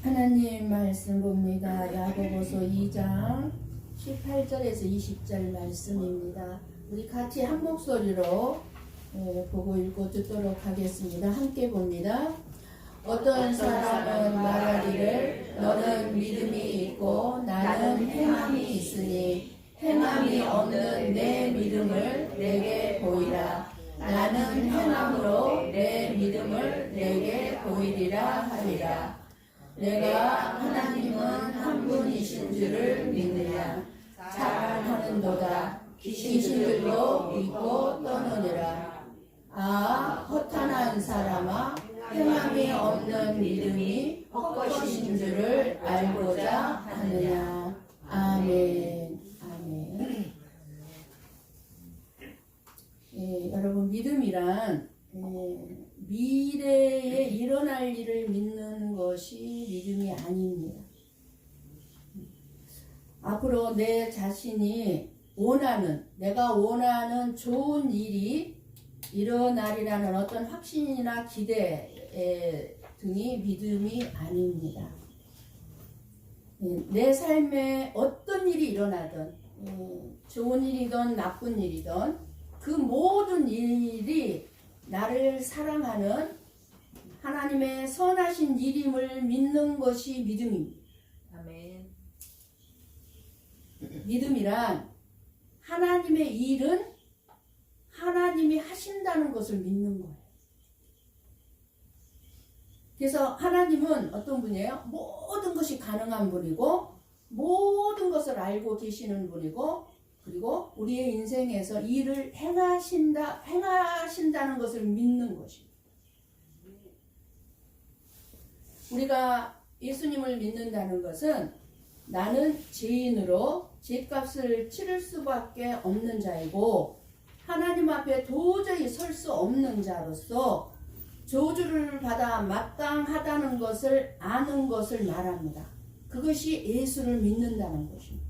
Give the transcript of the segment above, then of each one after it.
하나님 말씀 봅니다. 야고보서 2장 18절에서 20절 말씀입니다. 우리 같이 한 목소리로 보고 읽고 듣도록 하겠습니다. 함께 봅니다. 어떤 사람은 말하기를 너는 믿음이 있고 나는 행함이 있으니 행함이 없는 내 믿음을 내게 보이라. 나는 행함으로 내 믿음을 내게 보이리라 하리라. 내가 하나님은 한 분이신 줄을 믿느냐. 자랑하는도다. 귀신들도 믿고 떠느니라. 아, 허탄한 사람아, 행함이 없는 믿음이 헛것인 줄을 알고자 하느냐. 아멘. 아멘. 여러분, 믿음이란 미래에 일어날 일을 믿는 것이 믿음이 아닙니다. 앞으로 내 자신이 내가 원하는 좋은 일이 일어나리라는 어떤 확신이나 기대 등이 믿음이 아닙니다. 내 삶에 어떤 일이 일어나든 좋은 일이든 나쁜 일이든 그 모든 일이 나를 사랑하는 하나님의 선하신 일임을 믿는 것이 믿음입니다. 아멘. 믿음이란 하나님의 일은 하나님이 하신다는 것을 믿는 거예요. 그래서 하나님은 어떤 분이에요? 모든 것이 가능한 분이고 모든 것을 알고 계시는 분이고 그리고 우리의 인생에서 일을 행하신다는 것을 믿는 것입니다. 우리가 예수님을 믿는다는 것은 나는 죄인으로 죄값을 치를 수밖에 없는 자이고 하나님 앞에 도저히 설 수 없는 자로서 저주를 받아 마땅하다는 것을 아는 것을 말합니다. 그것이 예수를 믿는다는 것입니다.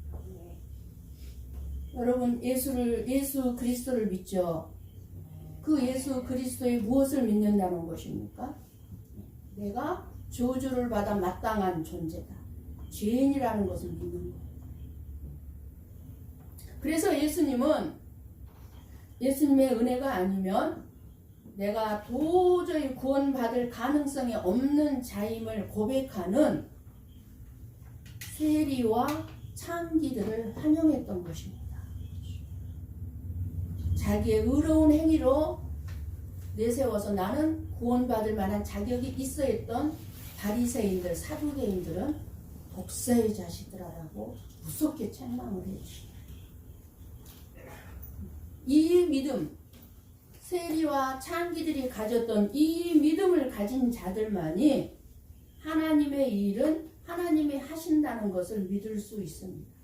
여러분, 예수 그리스도를 믿죠? 그 예수 그리스도의 무엇을 믿는다는 것입니까? 내가 저주를 받아 마땅한 존재다. 죄인이라는 것을 믿는 거예요. 그래서 예수님의 은혜가 아니면 내가 도저히 구원받을 가능성이 없는 자임을 고백하는 세리와 창기들을 환영했던 것입니다. 자기의 의로운 행위로 내세워서 나는 구원받을 만한 자격이 있어 했던 바리새인들, 사두개인들은 독사의 자식들아라고 무섭게 책망을 해주십니다. 이 믿음, 세리와 창기들이 가졌던 이 믿음을 가진 자들만이 하나님의 일은 하나님이 하신다는 것을 믿을 수 있습니다.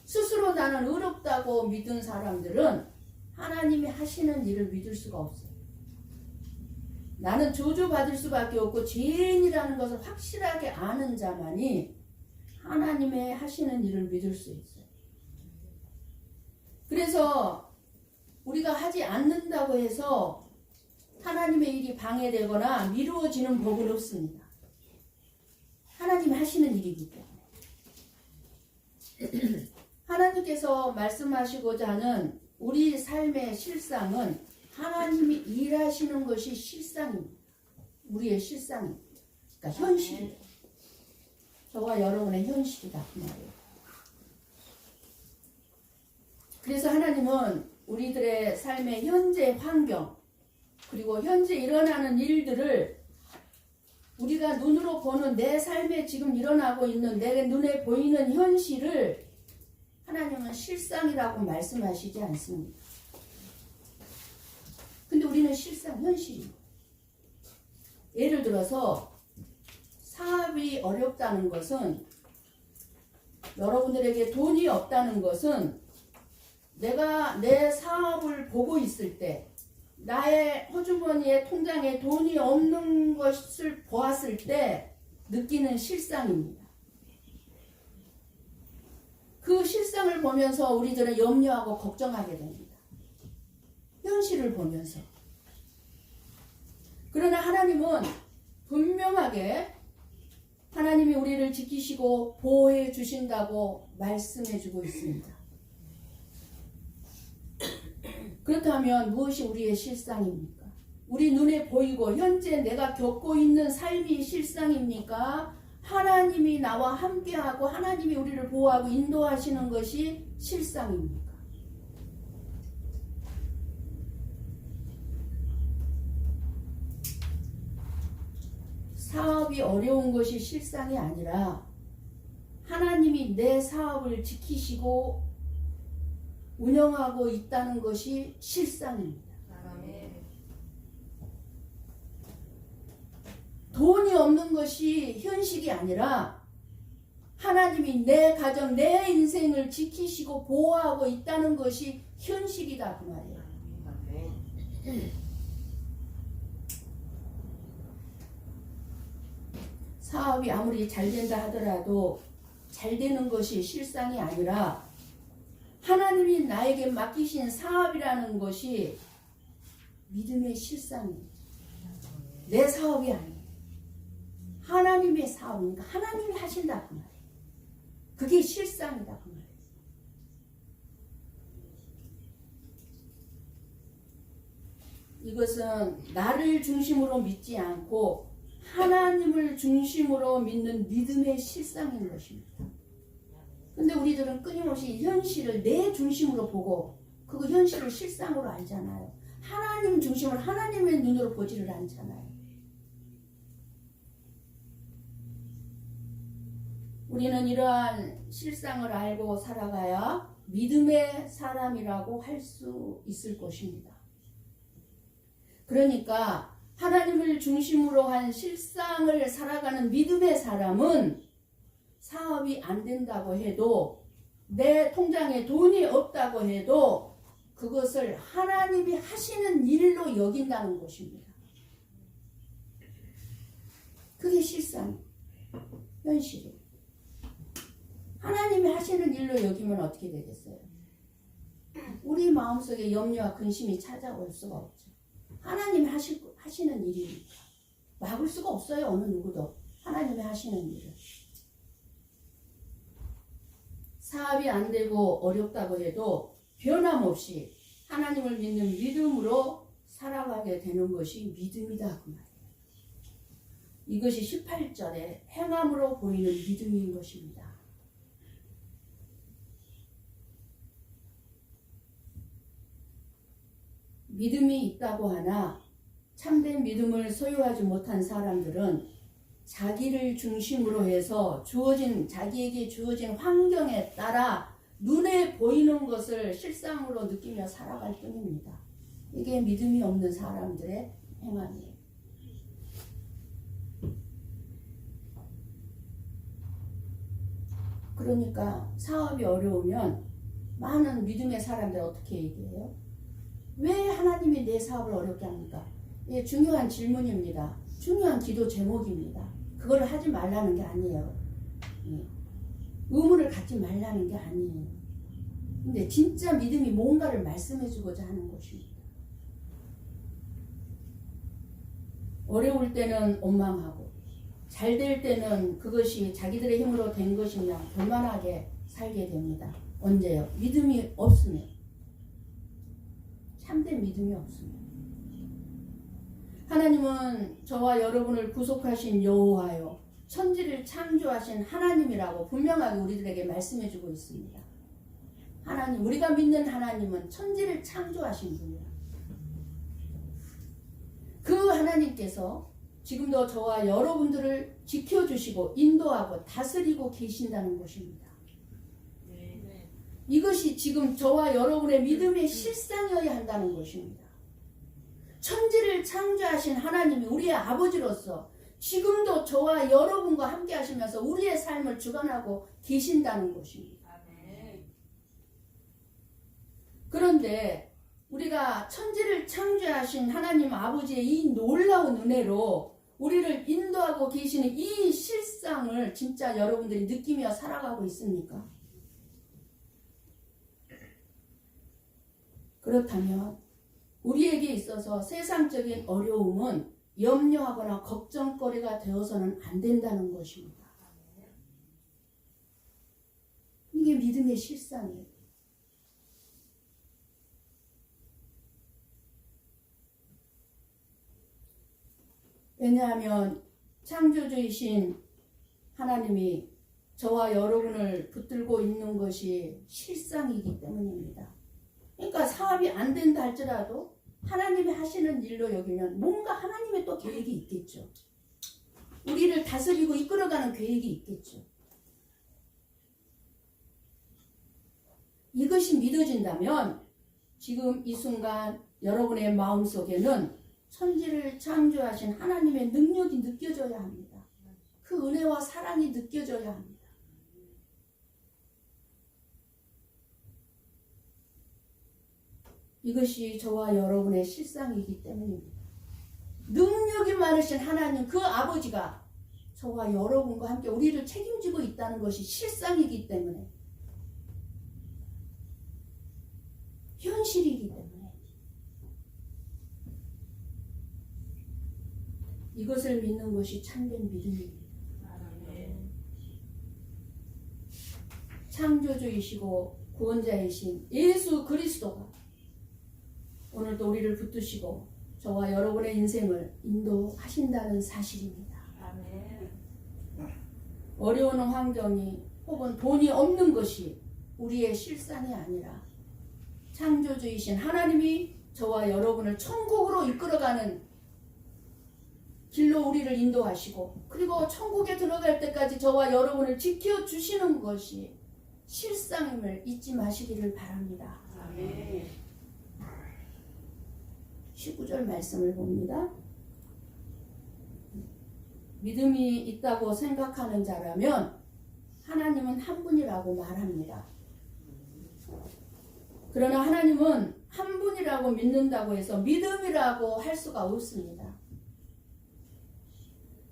스스로 나는 의롭다고 믿은 사람들은 하나님이 하시는 일을 믿을 수가 없어요. 나는 저주받을 수밖에 없고 죄인이라는 것을 확실하게 아는 자만이 하나님의 하시는 일을 믿을 수 있어요. 그래서 우리가 하지 않는다고 해서 하나님의 일이 방해되거나 미루어지는 법은 없습니다. 하나님이 하시는 일이기 때문에. 하나님께서 말씀하시고자 하는 우리 삶의 실상은 하나님이 일하시는 것이 실상입니다. 우리의 실상입니다. 그러니까 현실이에요. 저와 여러분의 현실이다 그 말이에요. 그래서 하나님은 우리들의 삶의 현재 환경 그리고 현재 일어나는 일들을 우리가 눈으로 보는 내 삶에 지금 일어나고 있는 내 눈에 보이는 현실을 하나님은 실상이라고 말씀하시지 않습니다. 근데 우리는 실상, 현실이에요. 예를 들어서 사업이 어렵다는 것은 여러분들에게 돈이 없다는 것은 내가 내 사업을 보고 있을 때 나의 호주머니에 통장에 돈이 없는 것을 보았을 때 느끼는 실상입니다. 그 실상을 보면서 우리들은 염려하고 걱정하게 됩니다. 현실을 보면서. 그러나 하나님은 분명하게 지키시고 보호해 주신다고 말씀해 주고 있습니다. 그렇다면 무엇이 우리의 실상입니까? 우리 눈에 보이고 현재 내가 겪고 있는 삶이 실상입니까? 하나님이 나와 함께하고 하나님이 우리를 보호하고 인도하시는 것이 실상입니까? 사업이 어려운 것이 실상이 아니라 하나님이 내 사업을 지키시고 운영하고 있다는 것이 실상입니다. 돈이 없는 것이 현실이 아니라 하나님이 내 가정, 내 인생을 지키시고 보호하고 있다는 것이 현실이다 그 말이에요. 사업이 아무리 잘 된다 하더라도 잘 되는 것이 실상이 아니라 하나님이 나에게 맡기신 사업이라는 것이 믿음의 실상이에요. 내 사업이 아니에요. 하나님의 사업이니까 하나님이 하신다 그 말이에요. 그게 실상이다 그 말이에요. 이것은 나를 중심으로 믿지 않고 하나님을 중심으로 믿는 믿음의 실상인 것입니다. 근데 우리들은 끊임없이 현실을 내 중심으로 보고 그거 현실을 실상으로 알잖아요. 하나님 중심을 하나님의 눈으로 보지를 않잖아요. 우리는 이러한 실상을 알고 살아가야 믿음의 사람이라고 할 수 있을 것입니다. 그러니까 하나님을 중심으로 한 실상을 살아가는 믿음의 사람은 사업이 안 된다고 해도 내 통장에 돈이 없다고 해도 그것을 하나님이 하시는 일로 여긴다는 것입니다. 그게 실상, 현실이에요. 하나님이 하시는 일로 여기면 어떻게 되겠어요? 우리 마음속에 염려와 근심이 찾아올 수가 없죠. 하나님이 하시는 일이니까 막을 수가 없어요. 어느 누구도 하나님이 하시는 일을. 사업이 안 되고 어렵다고 해도 변함없이 하나님을 믿는 믿음으로 살아가게 되는 것이 믿음이다 그 말이에요. 이것이 18절에 행함으로 보이는 믿음인 것입니다. 믿음이 있다고 하나 참된 믿음을 소유하지 못한 사람들은 자기를 중심으로 해서 자기에게 주어진 환경에 따라 눈에 보이는 것을 실상으로 느끼며 살아갈 뿐입니다. 이게 믿음이 없는 사람들의 행함이에요. 그러니까 사업이 어려우면 많은 믿음의 사람들 어떻게 얘기해요? 왜 하나님이 내 사업을 어렵게 합니까? 이게 중요한 질문입니다. 중요한 기도 제목입니다. 그걸 하지 말라는 게 아니에요. 의문을 갖지 말라는 게 아니에요. 근데 진짜 믿음이 뭔가를 말씀해 주고자 하는 것입니다. 어려울 때는 원망하고 잘 될 때는 그것이 자기들의 힘으로 된 것이냐 교만하게 살게 됩니다. 언제요? 믿음이 없으면. 참된 믿음이 없습니다. 하나님은 저와 여러분을 구속하신 여호와요 천지를 창조하신 하나님이라고 분명하게 우리들에게 말씀해주고 있습니다. 하나님, 우리가 믿는 하나님은 천지를 창조하신 분이라. 그 하나님께서 지금도 저와 여러분들을 지켜주시고 인도하고 다스리고 계신다는 것입니다. 이것이 지금 저와 여러분의 믿음의 실상이어야 한다는 것입니다. 천지를 창조하신 하나님이 우리의 아버지로서 지금도 저와 여러분과 함께 하시면서 우리의 삶을 주관하고 계신다는 것입니다. 그런데 우리가 천지를 창조하신 하나님 아버지의 이 놀라운 은혜로 우리를 인도하고 계시는 이 실상을 진짜 여러분들이 느끼며 살아가고 있습니까? 그렇다면 우리에게 있어서 세상적인 어려움은 염려하거나 걱정거리가 되어서는 안 된다는 것입니다. 이게 믿음의 실상이에요. 왜냐하면 창조주이신 하나님이 저와 여러분을 붙들고 있는 것이 실상이기 때문입니다. 그러니까 사업이 안 된다 할지라도 하나님이 하시는 일로 여기면 뭔가 하나님의 또 계획이 있겠죠. 우리를 다스리고 이끌어가는 계획이 있겠죠. 이것이 믿어진다면 지금 이 순간 여러분의 마음속에는 천지를 창조하신 하나님의 능력이 느껴져야 합니다. 그 은혜와 사랑이 느껴져야 합니다. 이것이 저와 여러분의 실상이기 때문입니다. 능력이 많으신 하나님 그 아버지가 저와 여러분과 함께 우리를 책임지고 있다는 것이 실상이기 때문에, 현실이기 때문에 이것을 믿는 것이 참된 믿음입니다. 창조주이시고 구원자이신 예수 그리스도가 오늘도 우리를 붙드시고 저와 여러분의 인생을 인도하신다는 사실입니다. 어려운 환경이 혹은 돈이 없는 것이 우리의 실상이 아니라 창조주이신 하나님이 저와 여러분을 천국으로 이끌어가는 길로 우리를 인도하시고, 그리고 천국에 들어갈 때까지 저와 여러분을 지켜주시는 것이 실상임을 잊지 마시기를 바랍니다. 아멘. 19절 말씀을 봅니다. 믿음이 있다고 생각하는 자라면 하나님은 한 분이라고 말합니다. 그러나 하나님은 한 분이라고 믿는다고 해서 믿음이라고 할 수가 없습니다.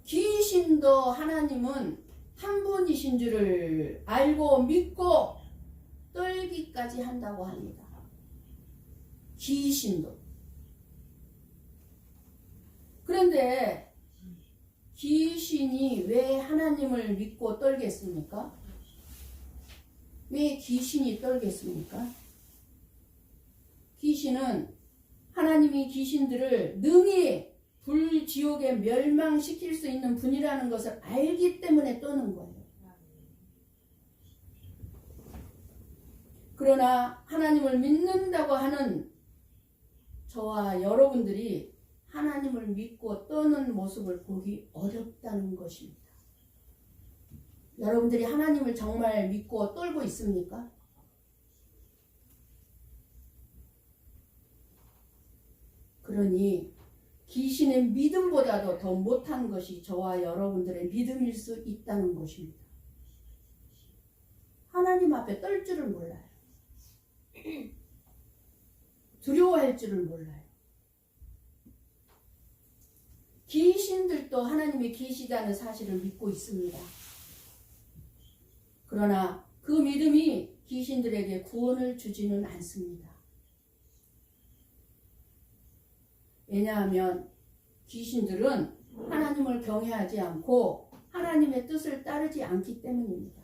귀신도 하나님은 한 분이신 줄을 알고 믿고 떨기까지 한다고 합니다. 귀신도. 그런데 귀신이 왜 하나님을 믿고 떨겠습니까? 왜 귀신이 떨겠습니까? 귀신은 하나님이 귀신들을 능히 불지옥에 멸망시킬 수 있는 분이라는 것을 알기 때문에 떠는 거예요. 그러나 하나님을 믿는다고 하는 저와 여러분들이 하나님을 믿고 떠는 모습을 보기 어렵다는 것입니다. 여러분들이 하나님을 정말 믿고 떨고 있습니까? 그러니 귀신의 믿음보다도 더 못한 것이 저와 여러분들의 믿음일 수 있다는 것입니다. 하나님 앞에 떨 줄을 몰라요. 두려워할 줄을 몰라요. 귀신들도 하나님이 계시다는 사실을 믿고 있습니다. 그러나 그 믿음이 귀신들에게 구원을 주지는 않습니다. 왜냐하면 귀신들은 하나님을 경외하지 않고 하나님의 뜻을 따르지 않기 때문입니다.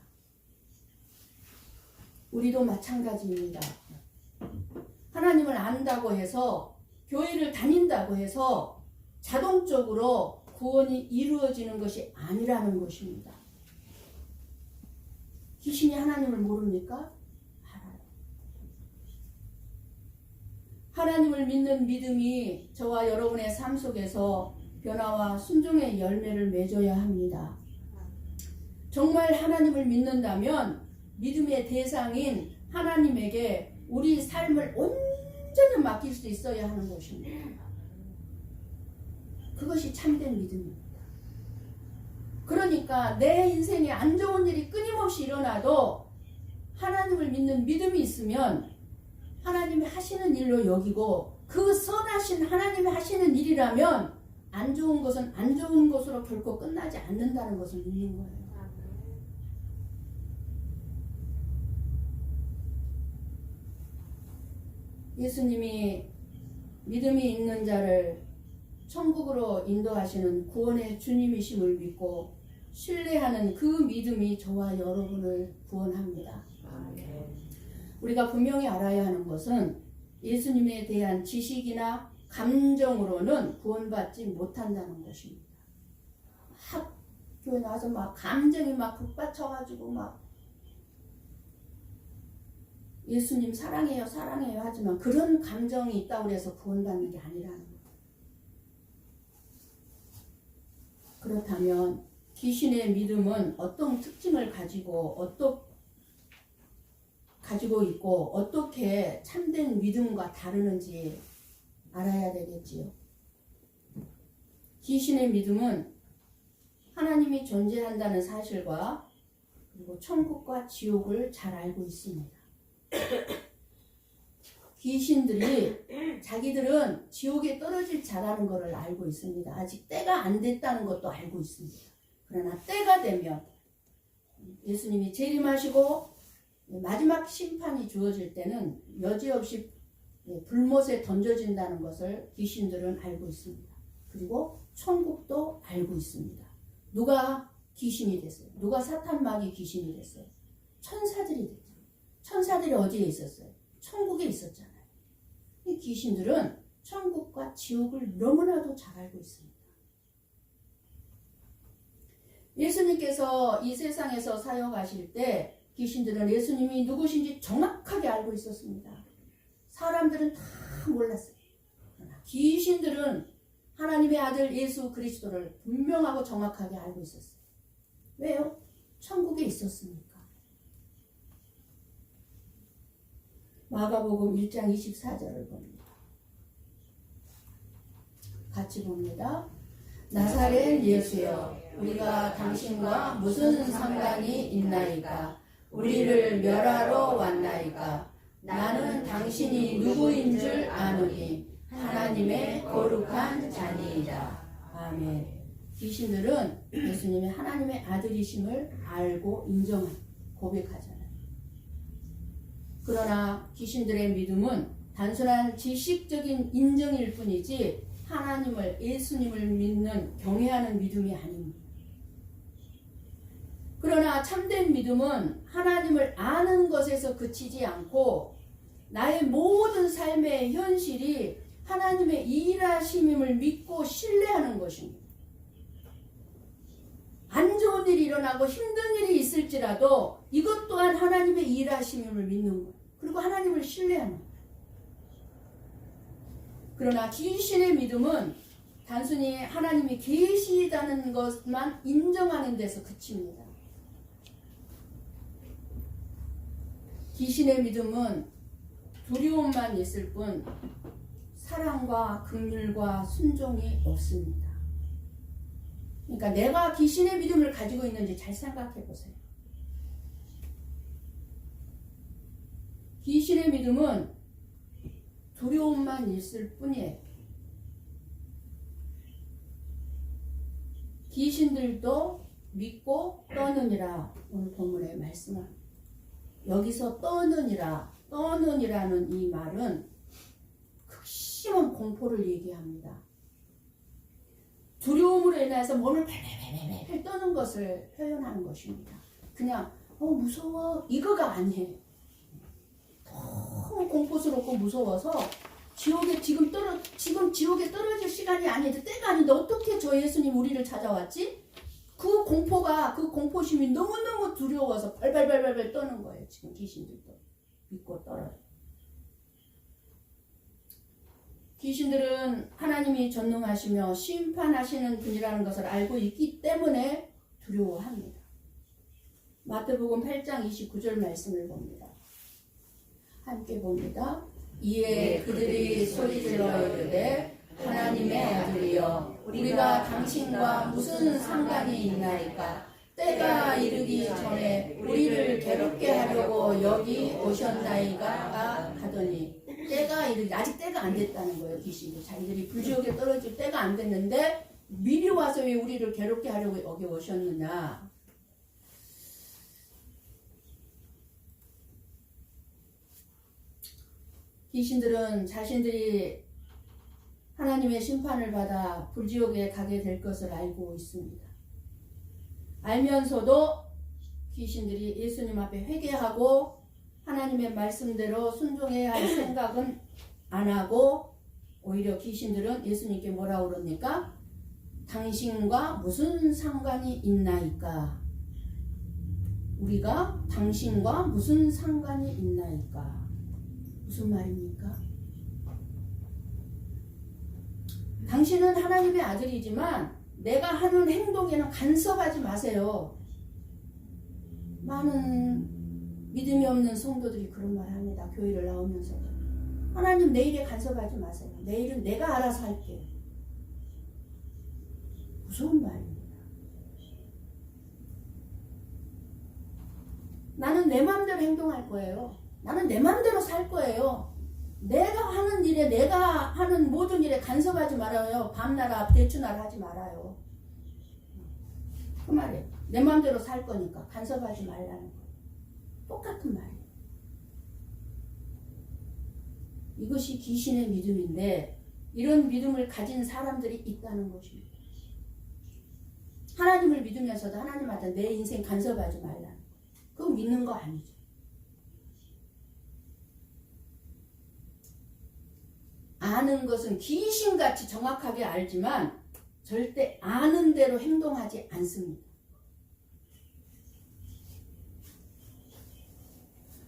우리도 마찬가지입니다. 하나님을 안다고 해서, 교회를 다닌다고 해서 자동적으로 구원이 이루어지는 것이 아니라는 것입니다. 귀신이 하나님을 모릅니까? 알아요. 하나님을 믿는 믿음이 저와 여러분의 삶 속에서 변화와 순종의 열매를 맺어야 합니다. 정말 하나님을 믿는다면 믿음의 대상인 하나님에게 우리 삶을 온전히 맡길 수 있어야 하는 것입니다. 그것이 참된 믿음입니다. 그러니까 내 인생에 안 좋은 일이 끊임없이 일어나도 하나님을 믿는 믿음이 있으면 하나님이 하시는 일로 여기고, 그 선하신 하나님이 하시는 일이라면 안 좋은 것은 안 좋은 것으로 결코 끝나지 않는다는 것을 믿는 거예요. 예수님이 믿음이 있는 자를 천국으로 인도하시는 구원의 주님이심을 믿고 신뢰하는 그 믿음이 저와 여러분을 구원합니다. 우리가 분명히 알아야 하는 것은 예수님에 대한 지식이나 감정으로는 구원받지 못한다는 것입니다. 학교에 나와서 막 감정이 막 북받쳐가지고 막 예수님 사랑해요 사랑해요 하지만 그런 감정이 있다고 해서 구원받는 게 아니라는 거예요. 그렇다면 귀신의 믿음은 어떤 특징을 가지고 있고 어떻게 참된 믿음과 다르는지 알아야 되겠지요. 귀신의 믿음은 하나님이 존재한다는 사실과 그리고 천국과 지옥을 잘 알고 있습니다. 귀신들이 자기들은 지옥에 떨어질 자라는 것을 알고 있습니다. 아직 때가 안 됐다는 것도 알고 있습니다. 그러나 때가 되면 예수님이 재림하시고 마지막 심판이 주어질 때는 여지없이 불못에 던져진다는 것을 귀신들은 알고 있습니다. 그리고 천국도 알고 있습니다. 누가 귀신이 됐어요? 누가 사탄마귀 귀신이 됐어요? 천사들이 됐죠. 천사들이 어디에 있었어요? 천국에 있었잖아요. 이 귀신들은 천국과 지옥을 너무나도 잘 알고 있습니다. 예수님께서 이 세상에서 사역하실 때 귀신들은 예수님이 누구신지 정확하게 알고 있었습니다. 사람들은 다 몰랐어요. 귀신들은 하나님의 아들 예수 그리스도를 분명하고 정확하게 알고 있었어요. 왜요? 천국에 있었으니까. 마가복음 1장 24절을 봅니다. 같이 봅니다. 나사렛 예수여, 우리가 당신과 무슨 상관이 있나이까? 우리를 멸하러 왔나이까? 나는 당신이 누구인 줄 아노니 하나님의 거룩한 자니이다. 아멘. 귀신들은 예수님이 하나님의 아들이심을 알고 인정하고 고백하잖아요. 그러나 귀신들의 믿음은 단순한 지식적인 인정일 뿐이지 하나님을, 예수님을 믿는 경외하는 믿음이 아닙니다. 그러나 참된 믿음은 하나님을 아는 것에서 그치지 않고 나의 모든 삶의 현실이 하나님의 일하심임을 믿고 신뢰하는 것입니다. 안 좋은 일이 일어나고 힘든 일이 있을지라도 이것 또한 하나님의 일하심임을 믿는 거예요. 그리고 하나님을 신뢰하는 거예요. 그러나 귀신의 믿음은 단순히 하나님이 계시다는 것만 인정하는 데서 그칩니다. 귀신의 믿음은 두려움만 있을 뿐 사랑과 긍휼과 순종이 없습니다. 그러니까 내가 귀신의 믿음을 가지고 있는지 잘 생각해 보세요. 귀신의 믿음은 두려움만 있을 뿐이에요. 귀신들도 믿고 떠느니라 오늘 본문에 말씀합니다. 여기서 떠느니라는 이 말은 극심한 공포를 얘기합니다. 두려움으로 인해서 몸을 펠펠펠펠 떠는 것을 표현하는 것입니다. 그냥 무서워 이거가 아니에요. 너무 공포스럽고 무서워서 지금 지옥에 떨어질 시간이 아닌데 때가 아닌데 어떻게 저 예수님 우리를 찾아왔지? 그 공포심이 너무너무 두려워서 발발발발 떠는 거예요. 지금 귀신들도 믿고 떨어요. 귀신들은 하나님이 전능하시며 심판하시는 분이라는 것을 알고 있기 때문에 두려워합니다. 마태복음 8장 29절 말씀을 봅니다. 함께 봅니다. 이에 그들이 소리질러 이르되 하나님의 아들이여 우리가 당신과 무슨 상관이 있나이까? 때가 이르기 전에 우리를 괴롭게 하려고 여기 오셨나이까? 하더니 때가 이르기 아직 때가 안 됐다는 거예요. 귀신이 자기들이 불지옥에 떨어질 때가 안 됐는데 미리 와서 왜 우리를 괴롭게 하려고 여기 오셨느냐? 귀신들은 자신들이 하나님의 심판을 받아 불지옥에 가게 될 것을 알고 있습니다. 알면서도 귀신들이 예수님 앞에 회개하고 하나님의 말씀대로 순종해야 할 생각은 안 하고 오히려 귀신들은 예수님께 뭐라고 그럽니까? 당신과 무슨 상관이 있나이까? 우리가 당신과 무슨 상관이 있나이까? 무슨 말입니까? 당신은 하나님의 아들이지만 내가 하는 행동에는 간섭하지 마세요. 많은 믿음이 없는 성도들이 그런 말 합니다. 교회를 나오면서도. 하나님 내 일에 간섭하지 마세요. 내 일은 내가 알아서 할게요. 무서운 말입니다. 나는 내 마음대로 행동할 거예요. 나는 내 마음대로 살 거예요. 내가 하는 일에, 내가 하는 모든 일에 간섭하지 말아요. 밤나라 대추나라 하지 말아요. 그 말이에요. 내 마음대로 살 거니까 간섭하지 말라는 거. 똑같은 말이에요. 이것이 귀신의 믿음인데 이런 믿음을 가진 사람들이 있다는 것입니다. 하나님을 믿으면서도 하나님한테 내 인생 간섭하지 말라는 거. 그거 믿는 거 아니죠. 아는 것은 귀신같이 정확하게 알지만 절대 아는 대로 행동하지 않습니다.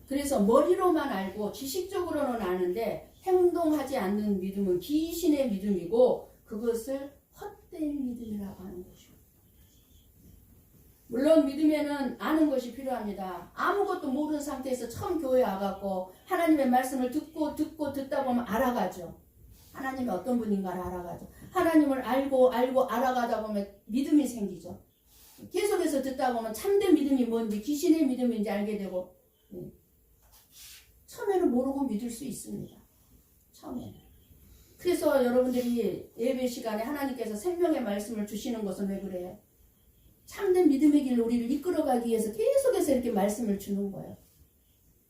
그래서 머리로만 알고 지식적으로는 아는데 행동하지 않는 믿음은 귀신의 믿음이고 그것을 헛된 믿음이라고 하는 것입니다. 물론 믿음에는 아는 것이 필요합니다. 아무것도 모르는 상태에서 처음 교회에 와갖고 하나님의 말씀을 듣다 보면 알아가죠. 하나님이 어떤 분인가를 알아가죠. 하나님을 알고 알아가다 보면 믿음이 생기죠. 계속해서 듣다 보면 참된 믿음이 뭔지 귀신의 믿음인지 알게 되고 처음에는 모르고 믿을 수 있습니다. 처음에는. 그래서 여러분들이 예배 시간에 하나님께서 생명의 말씀을 주시는 것은 왜 그래요? 참된 믿음의 길로 우리를 이끌어가기 위해서 계속해서 이렇게 말씀을 주는 거예요.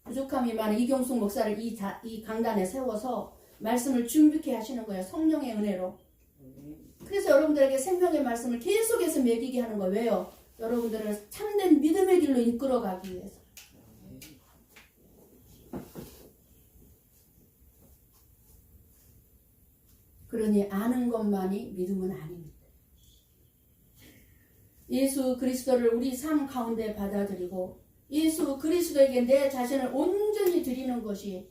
부족함이 많은 이경숙 목사를 이 강단에 세워서 말씀을 준비케 하시는 거예요. 성령의 은혜로. 그래서 여러분들에게 생명의 말씀을 계속해서 먹이게 하는 거예요. 왜요? 여러분들을 참된 믿음의 길로 이끌어가기 위해서. 그러니 아는 것만이 믿음은 아닙니다. 예수 그리스도를 우리 삶 가운데 받아들이고 예수 그리스도에게 내 자신을 온전히 드리는 것이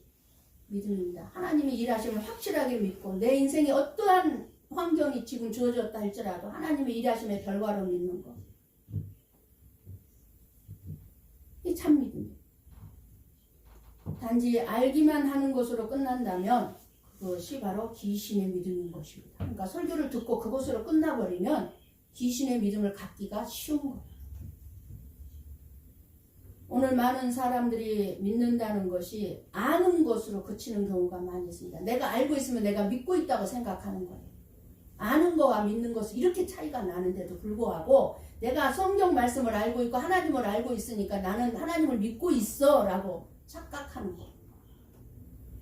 믿음입니다. 하나님이 일하심을 확실하게 믿고 내 인생에 어떠한 환경이 지금 주어졌다 할지라도 하나님의 일하심의 결과로 믿는 것. 이 참 믿음이에요. 단지 알기만 하는 것으로 끝난다면 그것이 바로 귀신의 믿음인 것입니다. 그러니까 설교를 듣고 그것으로 끝나버리면 귀신의 믿음을 갖기가 쉬운 거예요. 오늘 많은 사람들이 믿는다는 것이 아는 것으로 그치는 경우가 많이 있습니다. 내가 알고 있으면 내가 믿고 있다고 생각하는 거예요. 아는 거와 믿는 것은 이렇게 차이가 나는데도 불구하고 내가 성경 말씀을 알고 있고 하나님을 알고 있으니까 나는 하나님을 믿고 있어 라고 착각하는 거예요.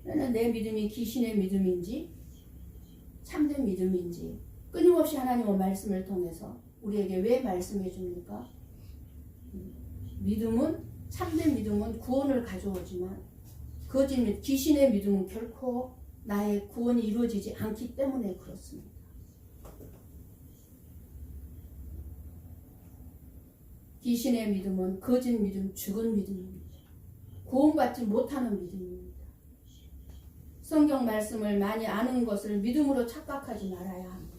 그러면 내 믿음이 귀신의 믿음인지 참된 믿음인지 끊임없이 하나님의 말씀을 통해서 우리에게 왜 말씀해 줍니까? 믿음은 참된 믿음은 구원을 가져오지만 거짓 귀신의 믿음은 결코 나의 구원이 이루어지지 않기 때문에 그렇습니다. 귀신의 믿음은 거짓 믿음, 죽은 믿음입니다. 구원받지 못하는 믿음입니다. 성경 말씀을 많이 아는 것을 믿음으로 착각하지 말아야 합니다.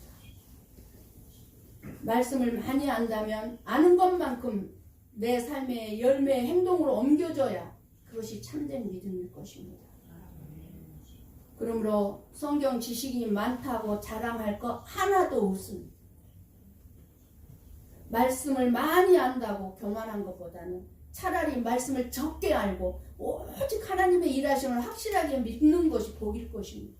말씀을 많이 안다면 아는 것만큼 내 삶의 열매의 행동으로 옮겨져야 그것이 참된 믿음일 것입니다. 그러므로 성경 지식이 많다고 자랑할 것 하나도 없습니다. 말씀을 많이 안다고 교만한 것보다는 차라리 말씀을 적게 알고 오직 하나님의 일하심을 확실하게 믿는 것이 복일 것입니다.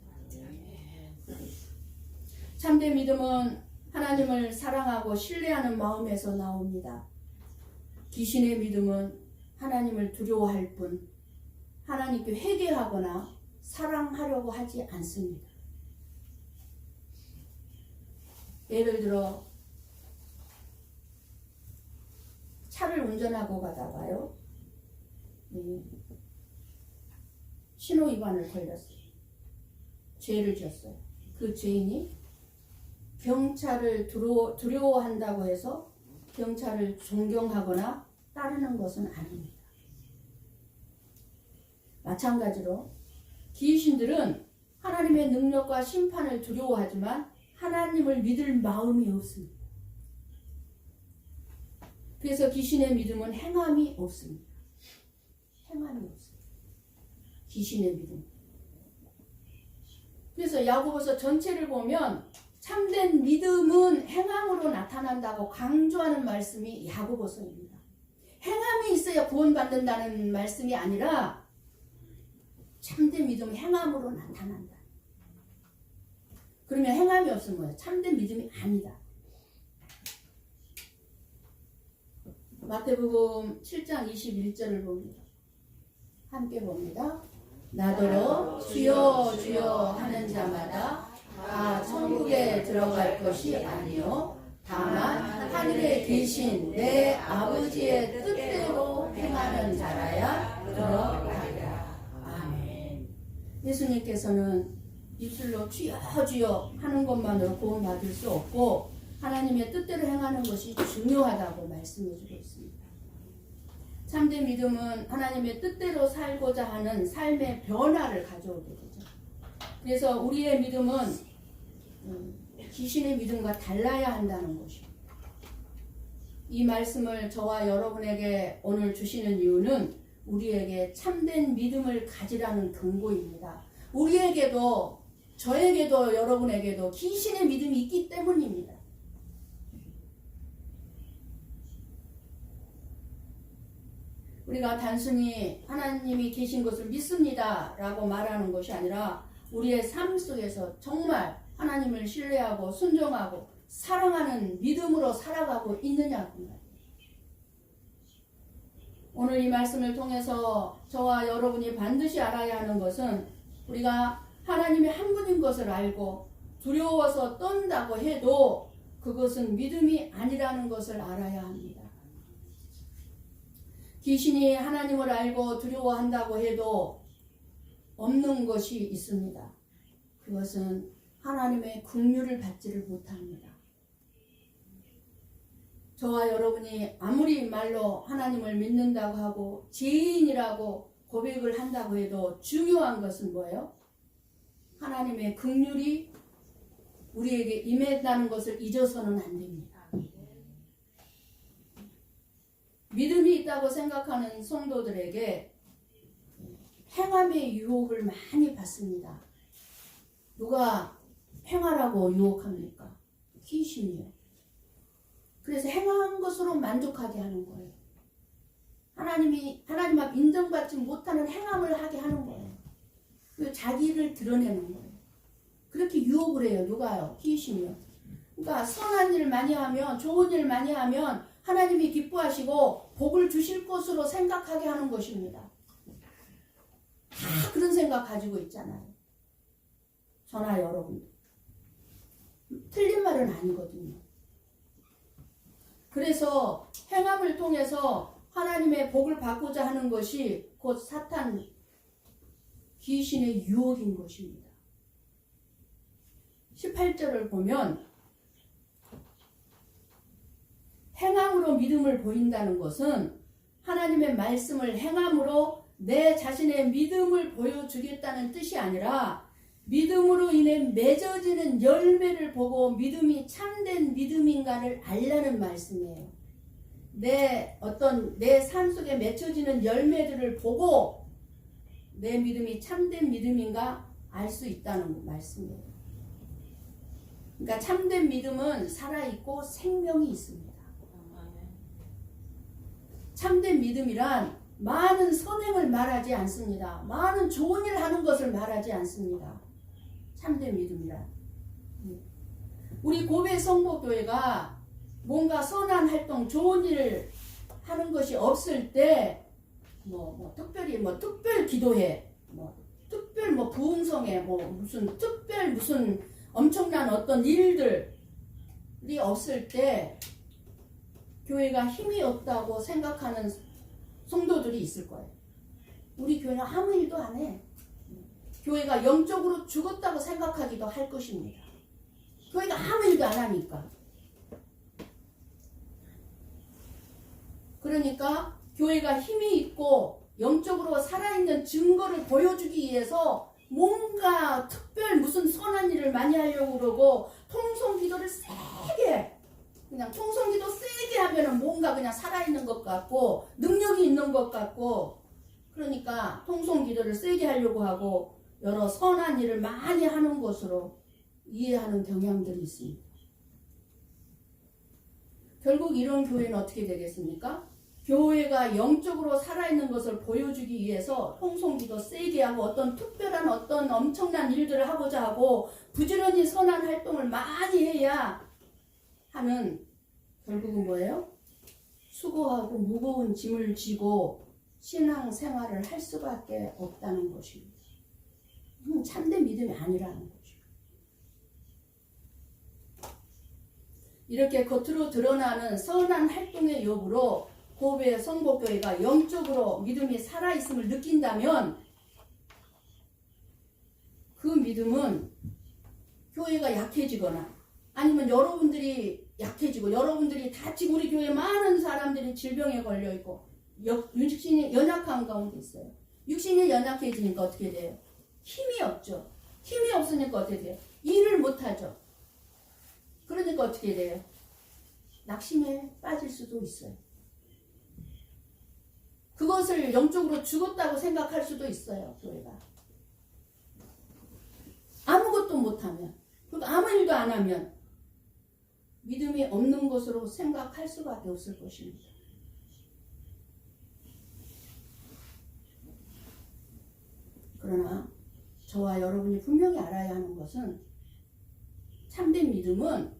참된 믿음은 하나님을 사랑하고 신뢰하는 마음에서 나옵니다. 귀신의 믿음은 하나님을 두려워할 뿐 하나님께 회개하거나 사랑하려고 하지 않습니다. 예를 들어 차를 운전하고 가다가요. 신호 위반을 걸렸어요. 죄를 지었어요. 그 죄인이 경찰을 두려워한다고 해서 경찰을 존경하거나 따르는 것은 아닙니다. 마찬가지로 귀신들은 하나님의 능력과 심판을 두려워하지만 하나님을 믿을 마음이 없습니다. 그래서 귀신의 믿음은 행함이 없습니다. 행함이 없습니다. 귀신의 믿음. 그래서 야고보서 전체를 보면 참된 믿음은 행함으로 나타난다고 강조하는 말씀이 야고보서입니다. 행함이 있어야 구원받는다는 말씀이 아니라 참된 믿음은 행함으로 나타난다. 그러면 행함이 없으면 뭐예요? 참된 믿음이 아니다. 마태복음 7장 21절을 봅니다. 함께 봅니다. 나더러 주여 주여 하는 자마다 다 천국에 들어갈 것이 아니요 다만 하늘에 계신 내 아버지의 뜻대로 행하는 자라야 들어가리라. 아멘. 예수님께서는 입술로 주여 주여 하는 것만으로 구원받을 수 없고 하나님의 뜻대로 행하는 것이 중요하다고 말씀해 주고 있습니다. 참된 믿음은 하나님의 뜻대로 살고자 하는 삶의 변화를 가져오게 되죠. 그래서 우리의 믿음은 귀신의 믿음과 달라야 한다는 것입니다. 이 말씀을 저와 여러분에게 오늘 주시는 이유는 우리에게 참된 믿음을 가지라는 경고입니다. 우리에게도 저에게도 여러분에게도 귀신의 믿음이 있기 때문입니다. 우리가 단순히 하나님이 계신 것을 믿습니다 라고 말하는 것이 아니라 우리의 삶 속에서 정말 하나님을 신뢰하고 순종하고 사랑하는 믿음으로 살아가고 있느냐고 말이에요. 오늘 이 말씀을 통해서 저와 여러분이 반드시 알아야 하는 것은 우리가 하나님이 한 분인 것을 알고 두려워서 떤다고 해도 그것은 믿음이 아니라는 것을 알아야 합니다. 귀신이 하나님을 알고 두려워한다고 해도 없는 것이 있습니다. 그것은 하나님의 긍휼을 받지를 못합니다. 저와 여러분이 아무리 말로 하나님을 믿는다고 하고 죄인이라고 고백을 한다고 해도 중요한 것은 뭐예요? 하나님의 긍휼이 우리에게 임했다는 것을 잊어서는 안 됩니다. 믿음이 있다고 생각하는 성도들에게 행함의 유혹을 많이 받습니다. 누가 행하라고 유혹합니까? 귀신이요. 그래서 행한 것으로 만족하게 하는 거예요. 하나님 앞 인정받지 못하는 행함을 하게 하는 거예요. 그리고 자기를 드러내는 거예요. 그렇게 유혹을 해요. 누가요? 귀신이요. 그러니까 선한 일 많이 하면, 좋은 일 많이 하면 하나님이 기뻐하시고 복을 주실 것으로 생각하게 하는 것입니다. 다 그런 생각 가지고 있잖아요. 저나 여러분. 틀린 말은 아니거든요. 그래서 행함을 통해서 하나님의 복을 받고자 하는 것이 곧 사탄 귀신의 유혹인 것입니다. 18절을 보면 행함으로 믿음을 보인다는 것은 하나님의 말씀을 행함으로 내 자신의 믿음을 보여주겠다는 뜻이 아니라 믿음으로 인해 맺어지는 열매를 보고 믿음이 참된 믿음인가를 알라는 말씀이에요. 내 삶 속에 맺혀지는 열매들을 보고 내 믿음이 참된 믿음인가 알 수 있다는 말씀이에요. 그러니까 참된 믿음은 살아있고 생명이 있습니다. 참된 믿음이란 많은 선행을 말하지 않습니다. 많은 좋은 일 하는 것을 말하지 않습니다. 참된 믿음이란. 우리 고배 성보교회가 뭔가 선한 활동, 좋은 일을 하는 것이 없을 때 특별히 특별 기도회, 특별 부흥성회, 무슨 엄청난 어떤 일들이 없을 때 교회가 힘이 없다고 생각하는 성도들이 있을 거예요. 우리 교회는 아무 일도 안 해. 교회가 영적으로 죽었다고 생각하기도 할 것입니다. 교회가 아무 일도 안 하니까. 그러니까 교회가 힘이 있고 영적으로 살아있는 증거를 보여주기 위해서 뭔가 특별 무슨 선한 일을 많이 하려고 그러고 통성기도를 세게 그냥 통성기도 세게 하면은 뭔가 그냥 살아있는 것 같고 능력이 있는 것 같고 그러니까 통성기도를 세게 하려고 하고 여러 선한 일을 많이 하는 것으로 이해하는 경향들이 있습니다. 결국 이런 교회는 어떻게 되겠습니까? 교회가 영적으로 살아있는 것을 보여주기 위해서 통성기도 세게 하고 어떤 특별한 어떤 엄청난 일들을 하고자 하고 부지런히 선한 활동을 많이 해야 하는 결국은 뭐예요? 수고하고 무거운 짐을 지고 신앙생활을 할 수밖에 없다는 것입니다. 참된 믿음이 아니라는 거죠. 이렇게 겉으로 드러나는 선한 활동의 여부로 고베 성복교회가 영적으로 믿음이 살아있음을 느낀다면 그 믿음은 교회가 약해지거나 아니면 여러분들이 약해지고 여러분들이 다치고 우리 교회 많은 사람들이 질병에 걸려있고 육신이 연약한 가운데 있어요. 육신이 연약해지니까 어떻게 돼요? 힘이 없죠. 힘이 없으니까 어떻게 돼요? 일을 못하죠. 그러니까 어떻게 돼요? 낙심에 빠질 수도 있어요. 그것을 영적으로 죽었다고 생각할 수도 있어요. 교회가 아무것도 못하면 그리고 아무 일도 안 하면 믿음이 없는 것으로 생각할 수밖에 없을 것입니다. 그러나 저와 여러분이 분명히 알아야 하는 것은 참된 믿음은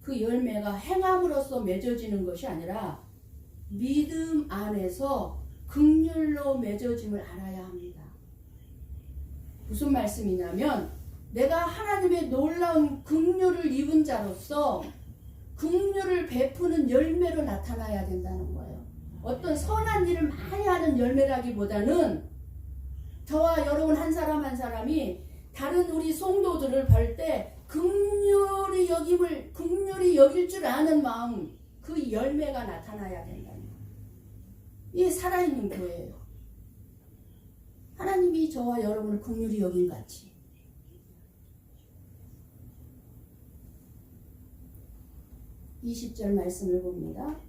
그 열매가 행함으로써 맺어지는 것이 아니라 믿음 안에서 긍휼로 맺어짐을 알아야 합니다. 무슨 말씀이냐면 내가 하나님의 놀라운 긍휼을 입은 자로서 긍휼을 베푸는 열매로 나타나야 된다는 거예요. 어떤 선한 일을 많이 하는 열매라기보다는 저와 여러분 한 사람 한 사람이 다른 우리 성도들을 볼 때 긍휼히 여길 줄 아는 마음 그 열매가 나타나야 된다는 거예요. 이게 살아있는 교회예요. 하나님이 저와 여러분을 긍휼히 여긴 같이 20절 말씀을 봅니다.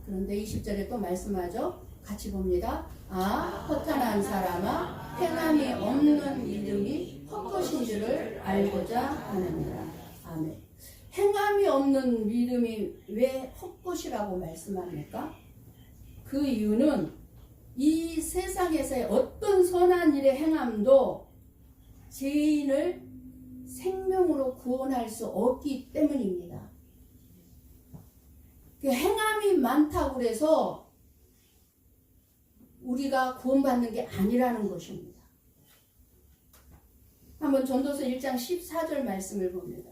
그런데 20절에 또 말씀하죠. 같이 봅니다. 허탄한 사람아 행함이 없는 믿음이 헛것인 줄을 알고자 하느니라. 아멘. 행함이 없는 믿음이 왜 헛것이라고 말씀합니까? 그 이유는 이 세상에서의 어떤 선한 일의 행함도 죄인을 생명으로 구원할 수 없기 때문입니다. 그 행함이 많다고 해서 우리가 구원받는 게 아니라는 것입니다. 한번 전도서 1장 14절 말씀을 봅니다.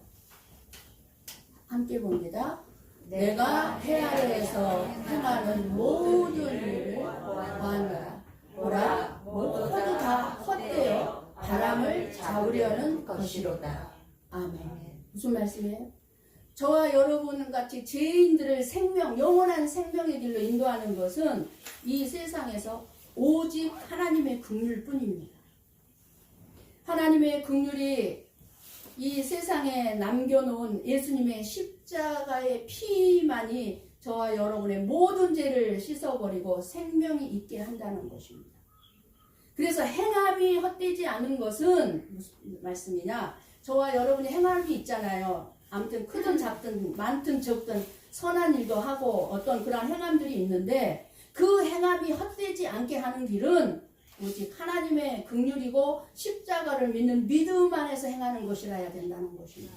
함께 봅니다. 내가 해 아래에서 행하는 모든 일을 보았노라. 보라, 모두 다 헛되어 바람을 잡으려는 것이로다. 아멘. 무슨 말씀이에요? 저와 여러분 같이 죄인들을 영원한 생명의 길로 인도하는 것은 이 세상에서 오직 하나님의 긍휼뿐입니다. 하나님의 긍휼이 이 세상에 남겨놓은 예수님의 십자가의 피만이 저와 여러분의 모든 죄를 씻어버리고 생명이 있게 한다는 것입니다. 그래서 행함이 헛되지 않은 것은 무슨 말씀이냐? 저와 여러분이 행함이 있잖아요. 아무튼 크든 작든 많든 적든 선한 일도 하고 어떤 그런 행함들이 있는데 그 행함이 헛되지 않게 하는 길은 오직 하나님의 긍휼이고 십자가를 믿는 믿음 안에서 행하는 것이라야 된다는 것입니다.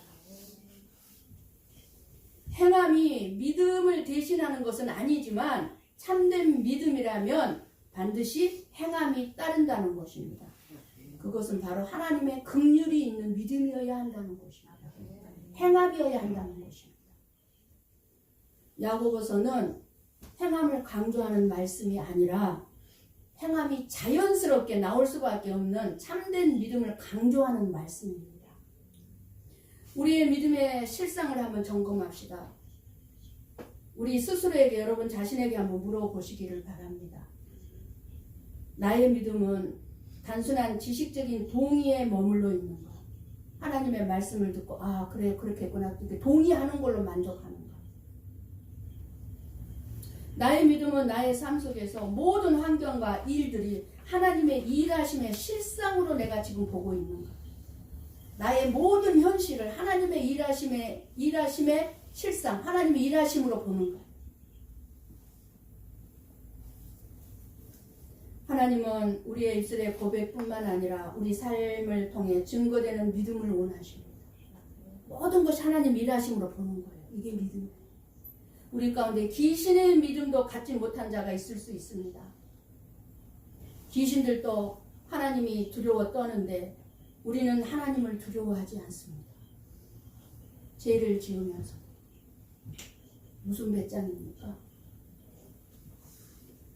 행함이 믿음을 대신하는 것은 아니지만 참된 믿음이라면 반드시 행함이 따른다는 것입니다. 그것은 바로 하나님의 긍휼이 있는 믿음이어야 한다는 것입니다. 행함이어야 한다는 것입니다. 야고보서는 행함을 강조하는 말씀이 아니라 행함이 자연스럽게 나올 수밖에 없는 참된 믿음을 강조하는 말씀입니다. 우리의 믿음의 실상을 한번 점검합시다. 우리 스스로에게, 여러분 자신에게 한번 물어보시기를 바랍니다. 나의 믿음은 단순한 지식적인 동의에 머물러 있는 것, 하나님의 말씀을 듣고 아 그래 그렇겠구나 이렇게 동의하는 걸로 만족하는 것. 나의 믿음은 나의 삶 속에서 모든 환경과 일들이 하나님의 일하심의 실상으로 내가 지금 보고 있는 것. 나의 모든 현실을 하나님의 일하심의 실상, 하나님의 일하심으로 보는 것. 하나님은 우리의 입술의 고백뿐만 아니라 우리 삶을 통해 증거되는 믿음을 원하십니다. 모든 것이 하나님 일하심으로 보는 거예요. 이게 믿음이에요. 우리 가운데 귀신의 믿음도 갖지 못한 자가 있을 수 있습니다. 귀신들도 하나님이 두려워 떠는데 우리는 하나님을 두려워하지 않습니다. 죄를 지으면서. 무슨 배짱입니까?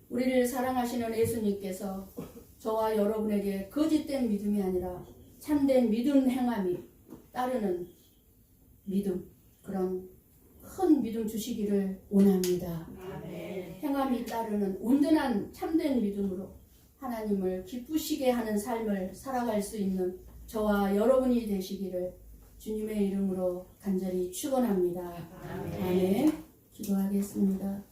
우리를 사랑하시는 예수님께서 저와 여러분에게 거짓된 믿음이 아니라 참된 믿음 행함이 따르는 믿음, 그런 큰 믿음 주시기를 원합니다. 아멘. 행함이 따르는 온전한 참된 믿음으로 하나님을 기쁘시게 하는 삶을 살아갈 수 있는 저와 여러분이 되시기를 주님의 이름으로 간절히 축원합니다. 아멘. 기도하겠습니다.